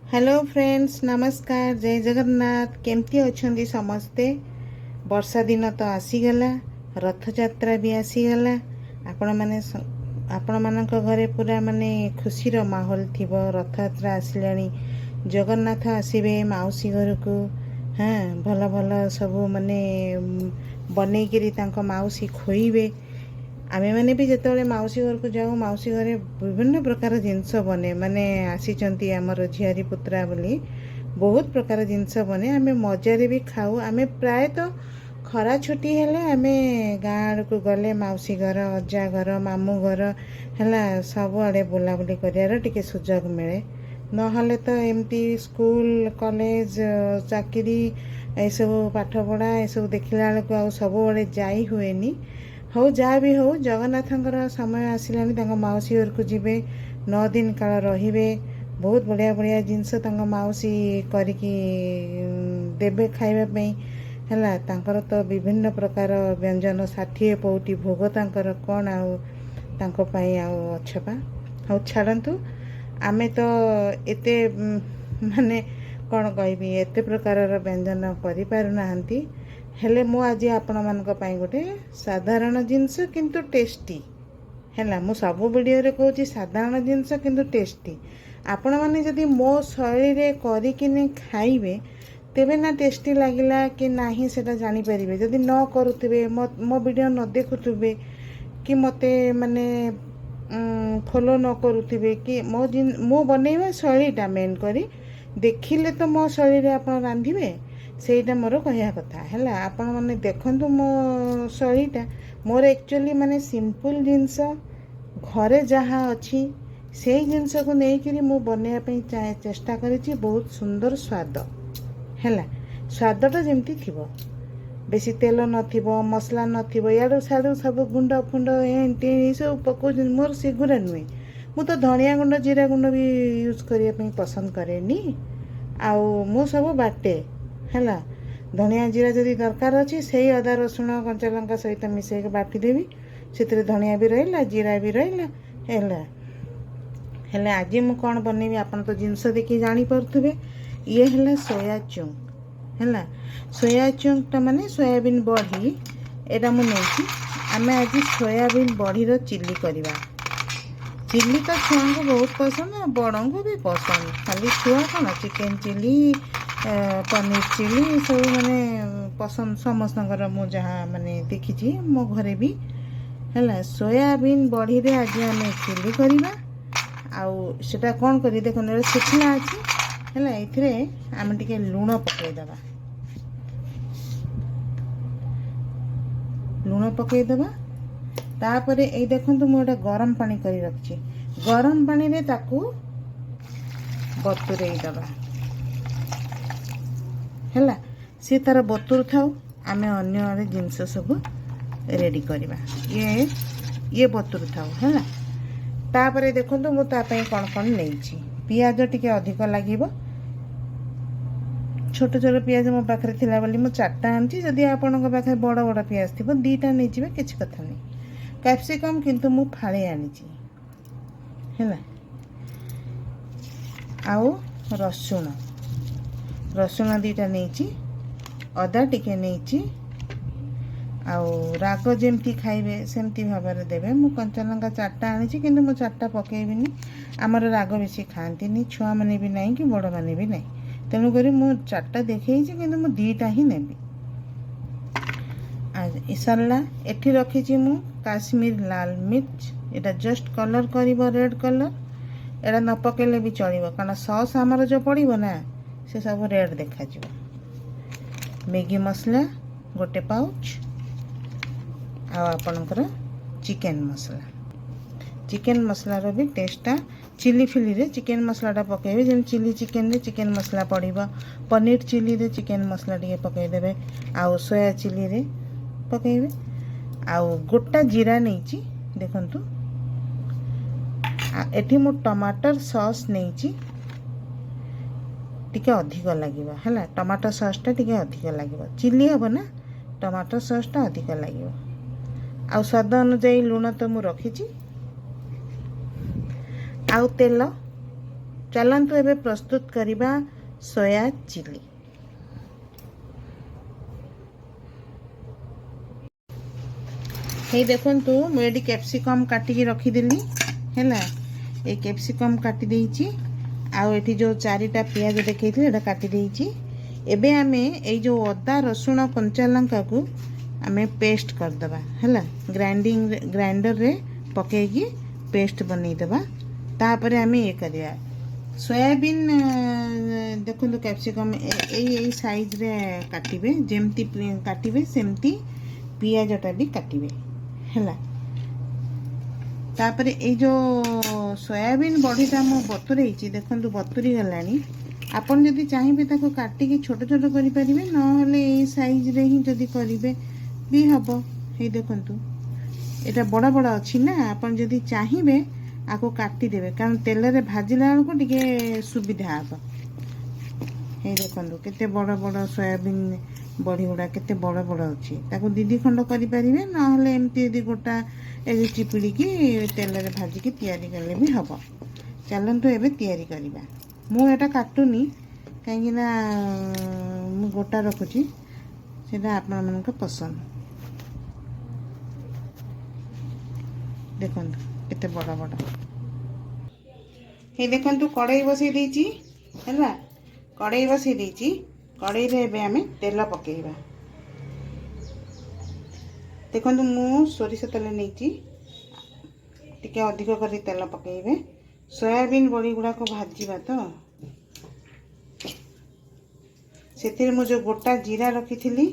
Hello friends, नमस्कार, जय जगन्नाथ। केमती अच्छी समस्ते। वर्षा दिन तो आसीगला, रथयात्रा भी आसीगला। आपण माने आपण मानक घरे पूरा माने खुशीर माहौल थिबो। रथयात्रा आसिलानी, जगन्नाथ आसीबे माउसी घर को। हाँ, भल भल सब माने बनईकरी तांको माउसी खोइबे। आमे मैंने भी जिते माउसी घर को जाऊँ, माउसी घरे विभिन्न प्रकार जिनस बने, माने आसीचंती आमर झियारी पुत्रा बोली बहुत प्रकार जिनस बने। आमे मजारे भी खाऊ। आमे प्राय तो खरा छुट्टी हेले आमे गाँ आड़ को गले माउसी घर, अजा घर, मामू घर है सब आड़े बुलाबुली कर टिके सुजोग मिले। नहले तो एमती स्कूल कॉलेज चाकरी सब पाठपढ़ा सब देखला बेलू आ सब आड़े जाई हुएनी। हौ जहाँ भी हौ, जगन्नाथंकर समय आसिलानी, तांको माउसी घर को जीवे, 9 दिन काल रहिबे। बहुत बढ़िया बढ़िया जिनस तांको माउसी करिकी देबे खाइबा पई हैला। तांकर तो विभिन्न प्रकार व्यंजन 60 पौटी भोग तांकर कौन आउ तांको पई आउ अछपा। हौ छाड़ंतु, आमे तो एते माने कौन कहबी, एते प्रकार व्यंजन करि पारु नाहंती। हेले मु आज आपण मानक पई गोटे साधारण जिनस किंतु टेस्टी हैला। मु सब वीडियो रे कहूची साधारण जिनस किंतु टेस्टी। आपण माने जदि मो शैली रे करिकिनी खाइबे तेबे ना टेस्टी लागिला कि नाही सेटा जानि परिबे। जदि न करूथिबे, मो वीडियो न देखुथिबे कि मते माने फॉलो न करूथिबे कि मो बनैबा शैलीटा मेन करी देखिले तो मो शैली रे आपण रांधिबे। सेटा मोर कहया कथा हैला। आपण माने देखंतु मो शैलीटा मोर एक्चुअली माने सिंपल जिनस घरे जहाँ अच्छी से जिनस को लेकिन मु बनैया पई चेष्टा करिछि। बहुत सुंदर स्वाद हैला। स्वादटा जेमती थिबो, बेसी तेल नथिबो, मसला नथिबो, याडू साडू सब गुंड फुंड एंटी सब पको। मोर सेगुरा नुहे। मु तो धनिया गुंड जीरा गुंड भी यूज करिया पई पसंद करेनी। आउ मु सब बाटे हैला। धनिया जीरा जदि दरकार अच्छी से अदा रसुण कंचा लंका सहित मिसेक बाटीदेवी। से धनिया भी रहा, जीरा भी रहा है। हेले आज मु कौन बनैबी आपन तो जिनस देखि जानी पारुथबे। ये है सोया चुंक हैला। सोया चुंकटा माने सोयाबीन बड़ी। एटा मु नेछि। आमे आज सोयाबीन बड़ीर चिल्ली करबा। चिल्ली तो छुआ को बहुत पसंद, बड़ों को भी पसंद। खाली छुआ कौन चिकेन चिल्ली, पनीर चिल्ली सब माने पसंद समस्त। मु जहाँ माने देखी मो घरे भी है। सोयाबीन बड़ी रे आज आम चिल्ली करवा। आउ सेटा कौन करी देख शुखला अच्छी है। ये आम टे लुण पकईदबा। लुण पकईदबा। तापर ये देखु मुझे गरम पानी कर रखी। गरम पानी रे ताकू बतुरई दबा हैला। सी तार बतुर थाउ, आमे अन्य आड़े जिनस सब रेडी करवा। ये बतुर थाउ हैला। तापर देखंतु मु ता पई कोन कोन लेछि। पियाज टिके अधिक लागिवो। छोट छोट पियाज मो पाखरे थिला बोली मु 4टा आनछि। जदि आपनक पाखरे बड़ बड़ पियाज थिबो 2टा नै जिवे, किछ कथा नै। कैप्सिकम किंतु मु फाळे आनिछि हैला। आउ रसुण 2टा नैछि। अदा टिके नैछि। आउ राग जेमती खाइबे सेमती भाବରେ देबे। मु कंचा लंका 4टा आनिछि, किंतु मु 4टा पकेइबिनी। आमर राग बेसी खांतीनी, छुआ माने भी नहीं कि बड़ माने भी नहीं। तेणु करी मु 4टा देखैछि, किंतु मु 2टा ही नेबी। आज सरला एठी रखिछि मु काश्मीर लाल मिर्च। एटा जस्ट कलर करिवो, रेड कलर। एटा न पकेले भी चलिवो, कारण सॉस आमर जो पड़िवो ना से सब रेड देखा जिवो। मैगी मसला गोटे पाउच। आपणकर चिकेन मसला। चिकेन मसलार भी टेस्टा चिली फिली रे चिकेन मसलाटा पकेबे। जेम चिली चिकेन रे चिकेन मसला पड़िबो। पनीर चिली रे चिकेन मसला टिके पकेदेबे। आउ सोया चिली रे पकेबे। आउ गोटा जीरा नैछि देखंतु। एठी मु टमाटर सॉस नैछि। टिके अधिक लागिवो हैला। टमाटर सॉसटा टिके अधिक लागिवो। चिली हबो ना, टमाटर सॉसटा अधिक लागिवो। आउ स्वाद अनुसार लुण तो मु रखिछि। आउ तेल चलतु एबे प्रस्तुत करिबा सोया चिली। हे देखंतु मुझे कैप्सिकम काटिकी रखीदेली है। ये कैप्सिकम काटी देइची आउ एठी जो चारिटा पियाज देखैथि एटा काटी देइची। एबे आमे ए जो अदा रसुण कंचा लंका को आमे पेस्ट कर दबा हैला। ग्राइंडर रे पकेगी पेस्ट बनै दबा। तापर आमे ये करिया सोयाबीन देखंतु कैप्सिकम ए साइज रे काटिबे जेमती काटिबे सेमती पियाजटा भी काटिबे हैला। तापर ए जो सोयाबीन बड़ीटा मो बतुरैची देखंतु बतुरी गलानी। आपन जदि चाहिबे ताको काटिकी छोट छोट करि परिबे नहले ए साइज रे ही जदि करिबे भी हबो। हे देखंतु एटा बड़ा बड़ा अछि ना। आपन जदि चाहिबे आको काटी देबे कारण तेल रे भाजिला को टिके सुविधा हबो। हे देखंतु केते बड़ा बड़ा सोयाबीन बड़ी गुड़ा केते बड़ा बड़ा अछि। ताको दीदी खंड करि परिबे नहले एमती यदि गोटा ए चिपिड़ी की तेल रे भाजी की तैयारी करले भी हबो। चलंतु एबे तैयारी करिबा। मु एटा काटुनी काहेकि ना मु गोटा रखुची सेटा आपन मन को पसंद। देखंतु केते बड़ा बड़ा। हे देखंतु कढ़ाई बसई देइची हैला। कढ़ाई बसई देइची। कढ़ाई रे एबे आमे तेल पकेइबा। देखंतु मु सोरिष तेल नेइची टिके अधिक करी तेल पकेइबे। सोयाबीन बड़ी गुड़ा को भाजीबा तो सेतिर मु जो गोटा जीरा रखिथिली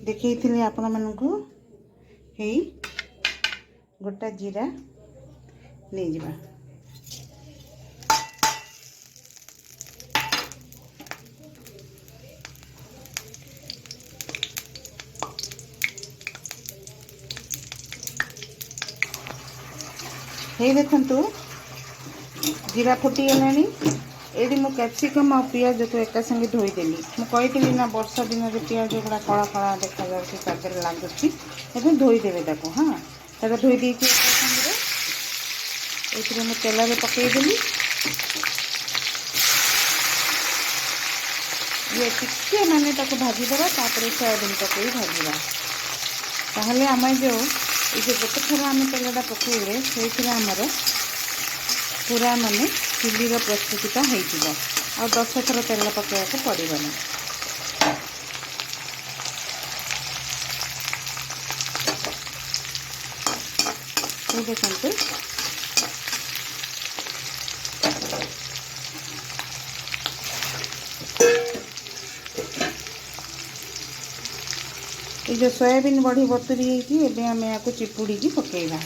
देखैथिली आपन मानकु हेई गोटा जीरा नहीं जिबा। हे देखंतु जीरा फुटी गलानी। एडी मु कैप्सिकम और पियाज को एका संगे धोई देली। मु कहितली ना वर्षा दिन रे पियाज गुड़ा कळा कळा देखा जाउची ताकर लागुची। एबे धोई देबे ताको। हां ताको धोई देइची एका संगे एथरे मु तेल रे पकई देली। ये टिके माने ताको भाजी देबा तापर सोयाबीन पकई भाजीबा। ताहले आमे जो ए जे गोटे थर आमे तेलटा पकईले सेइथरे हमर पूरा माने चिली रो प्रस्तुतिटा हेइतिबो। आ 10 थर तेल पकईया को पड़िबो। ये देखंतु ये जो सोयाबीन बड़ी बतुरी है एबे आमे याको चिपुड़ी की पकेइबा।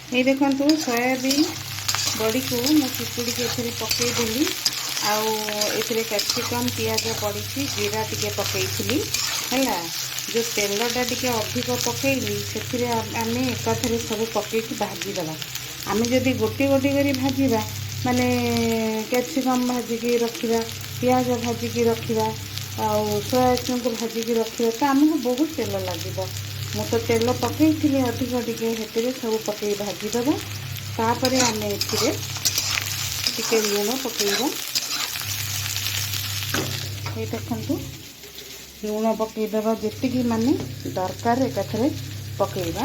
ये देखंतु सोयाबीन बड़ी को मु चिपुड़ी के एथरे पकई देली। आउ एथरे कैप्सिकम पियाज पड़ी जीरा टिके पकईथिली हैला। जो तेलटा टिके अधिक पकईली सेथिरे आमे एकाथरे सब पकईकी भाजी देबा। आमे जदि गोटी गोटी करी भाजीबा माने कैप्सिकम भाजी की रखिबा पियाज भाजी की रखिबा आउ सोयाबीन को भाजी की रखिबा तो हमको बहुत तेल लागिबो। मु तो तेल पकईथिली अधिक टिके हेतरे सब पकई भाजी देबा। तापर आमे एथिरे टिके लूण पकईबा। ये देखंतु लूण पकई देबा जेतिकी माने दरकार एकाथरे पकईबा।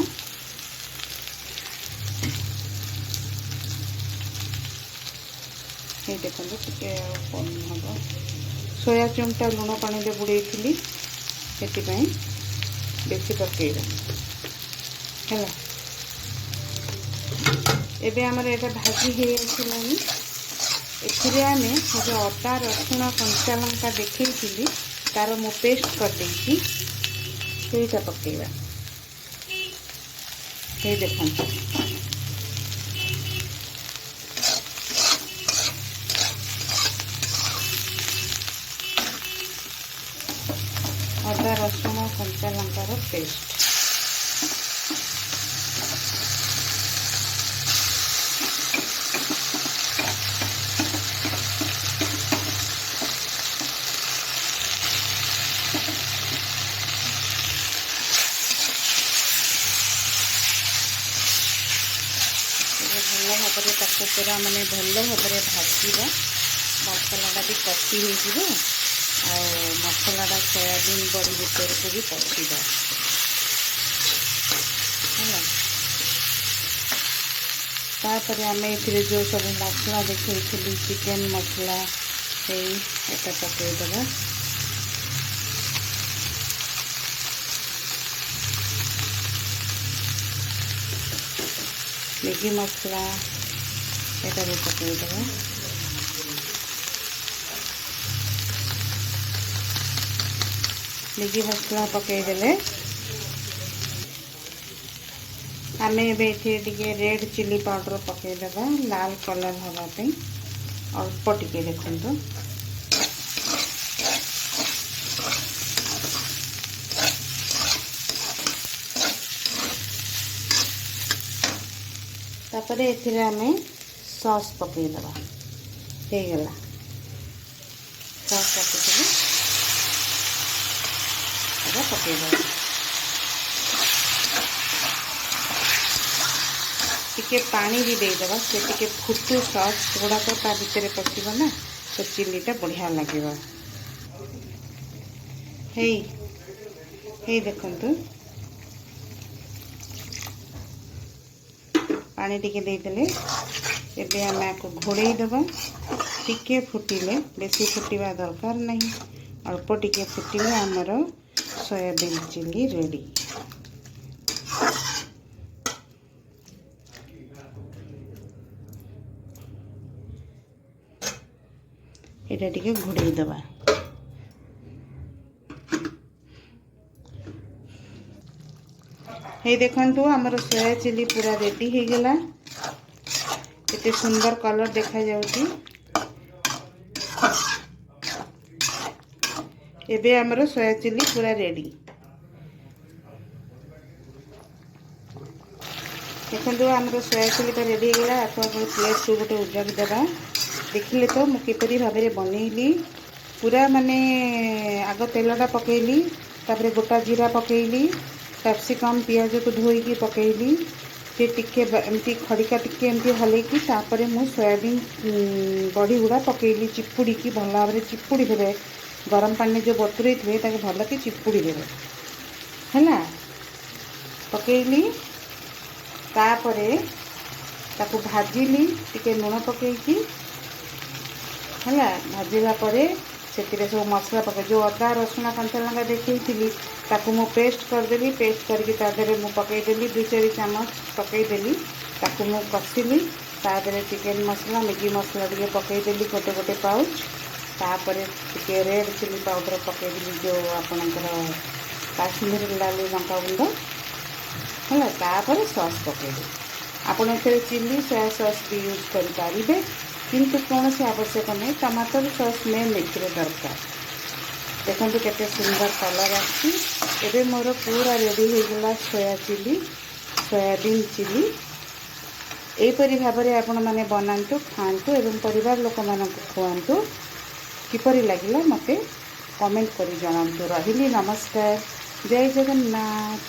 ये देखंतु टिके कम हबो। सोया चंपा लूण पानी रे बुड़ेइथिली सेति बेसी पकईबा हैला। एबे हमर एटा भाजी हे आसिलानी। एथिरे आमे जो अदा रसुण कंचा लंका देखैथिली तार मु पेस्ट कर देइछि सेटा पकईबा। हे देखंतु ଅଦା ରସୁଣ କଞ୍ଚା ଲଙ୍କାର ପେଷ୍ଟ। ଭଲ ଭାବରେ ତାକୁ ପୁରା ମାନେ ଭଲ ଭାବରେ ଭାଜିବା। ମସଲାଟା ବି କଷି ହେଇଯିବ ଆଉ ମସଲାଟା ସୋୟାବିନ୍ ବଡ଼ି ଭିତରକୁ ବି ପଶିବ ହେଲା। ତାପରେ ଆମେ ଏଥିରେ ଯେଉଁ ସବୁ ମସଲା ଦେଖେଇଥିଲି ଚିକେନ୍ ମସଲା ଏଇଟା ପକାଇଦେବା। ମ୍ୟାଗି ମସଲା ଏଟା ବି ପକାଇଦେବା। ମ୍ୟାଗି ମସଲା ପକାଇଦେଲେ ଆମେ ଏବେ ଏଠି ଟିକେ ରେଡ୍ ଚିଲି ପାଉଡର ପକାଇଦେବା ଲାଲ କଲର୍ ହେବା ପାଇଁ। ଅଳ୍ପ ଟିକେ ଦେଖନ୍ତୁ। तापरे एथिरे आमे सॉस पकेइदबा। हेगला सॉस पकेइदबा एबा पकेइदबा। टिके पानी भी देदेबा से टिके फुटू सॉस गुड़ाक ता भितर पशिबा ना तो चिल्लीटा बढ़िया लगे। हे देखंतु पानी टिके देदेले एबे आम आपको घोड़े दबा। टिके फुटिले बेसी फुटिबा दरकार नहीं, अल्प टिके फुटिले आमर सोयाबीन चिल्ली रेडी। एटा टिके घोड़े दबा। हे देखंतु हमर सोया चिल्ली पूरा रेडी हो गला। एते सुंदर कलर देखा जाउची। एबे हमर सोया चिल्ली पूरा रेडी। देखंतु हमर सोया चिल्ली का रेडी हो गला। आपन प्लेट को गोटे उजाड़ देबा। देखिले तो मु किपरि भाबरे बनैली। पूरा माने आग तेलटा पकेइली, तापरे गोटा जीरा पकेइली, कैप्सिकम पियाज को धोईकी पकेइली, फिर टिके एमती खड़िका टिके एमती हलैकी तापरे मु सोयाबीन बड़ी गुड़ा पकेइली। चिपुड़ी की भल भाव चिपुड़ी देबे। गरम पानी जो बतुरई थे ताके भल कि चिपुड़ी देबे हैला। पकेइली तापरे ताकू भाजिली टिके लुण पकेइकी हैला। भाजिला परे सेतिरे सब मसला पके जो अदा रसुण कंचा लंका देखी ताकू मु पेस्ट करदेली। पेस्ट करके तादेरे मु पकईदेली 2-4 चामच पकईदेली। ताकू मु कषिली तादेरे चिकेन मसला मैगी मसला टिके पकईदेली गोटे गोटे पाउच। तापरे टिके रेड चिली पाउडर पकईदेली जो आपणकर काश्मीरी लाल लंका गुंड हैला। तापरे सॉस पकईदेली। आपण एथिरे चिली सोया सॉस भी यूज करि पारिबे, किंतु कौन से आवश्यक नहीं। टमाटर सॉस में एथिरे दरकार। देखो केते सुंदर कलर आछि। एबे मोर पूरा रेडी हो गला सोया चिली सोयाबीन चिली। एपरी भाबरे आपण माने बनांतु खांतु एवं परिवार लोक मानक खुआंतु। किपरि लागिला मते कमेंट करि जणांतु। रहिली नमस्कार, जय जगन्नाथ।